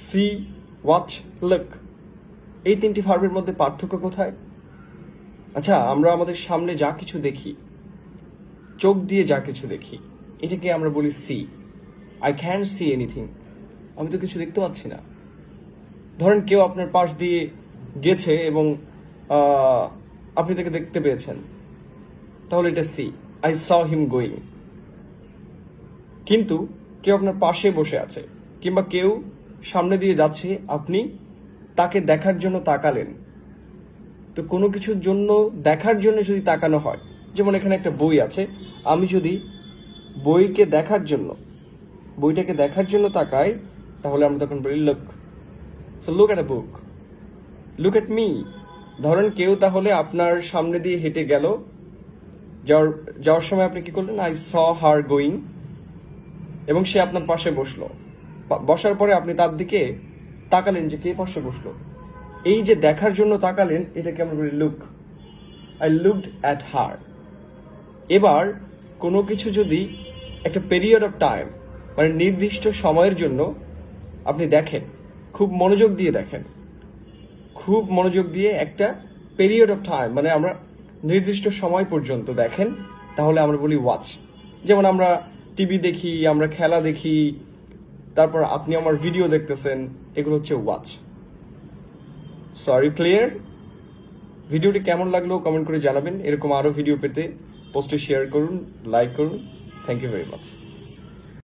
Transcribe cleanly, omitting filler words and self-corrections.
C, watch, look, এই তিনটি ভার্বের মধ্যে পার্থক্য কোথায়? আচ্ছা, আমরা আমাদের সামনে যা কিছু দেখি, চোখ দিয়ে যা কিছু দেখি, এটাকে আমরা বলি see. I can see anything, আমি তো কিছু দেখতে পাচ্ছি না। ধরেন কেউ আপনার পাশ দিয়ে গেছে এবং আপনি তাকে দেখতে পেয়েছেন, তাহলে এটা see, I saw him going. কিন্তু কেউ আপনার পাশে বসে আছে কিংবা কেউ সামনে দিয়ে যাচ্ছে, আপনি তাকে দেখার জন্য তাকালেন। তো কোনো কিছুর জন্য দেখার জন্য যদি তাকানো হয়, যেমন এখানে একটা বই আছে, আমি যদি বইটাকে দেখার জন্য তাকাই, তাহলে আমরা তখন বলি look. So look at a book, look at me. ধরেন কেউ তাহলে আপনার সামনে দিয়ে হেঁটে গেল, যাওয়ার সময় আপনি কি করলেন? আই স হার গোয়িং, এবং সে আপনার পাশে বসলো। বসার পরে আপনি তার দিকে তাকালেন যে কে পাশে বসলো। এই যে দেখার জন্য তাকালেন, এটাকে আমরা বলি look. I looked at her. এবার কোনো কিছু যদি একটা পিরিয়ড অফ টাইম, মানে নির্দিষ্ট সময়ের জন্য আপনি দেখেন, খুব মনোযোগ দিয়ে একটা পিরিয়ড অফ টাইম, মানে আমরা নির্দিষ্ট সময় পর্যন্ত দেখেন, তাহলে আমরা বলি ওয়াচ। যেমন আমরা টিভি দেখি, আমরা খেলা দেখি, তারপর আপনি আমার ভিডিও দেখতেছেন, এগুলো হচ্ছে ওয়াচ। Sorry, clear? ভিডিওটি কেমন লাগলো কমেন্ট করে জানাবেন। এরকম আরো ভিডিও পেতে পোস্টে শেয়ার করুন, লাইক করুন। Thank you very much.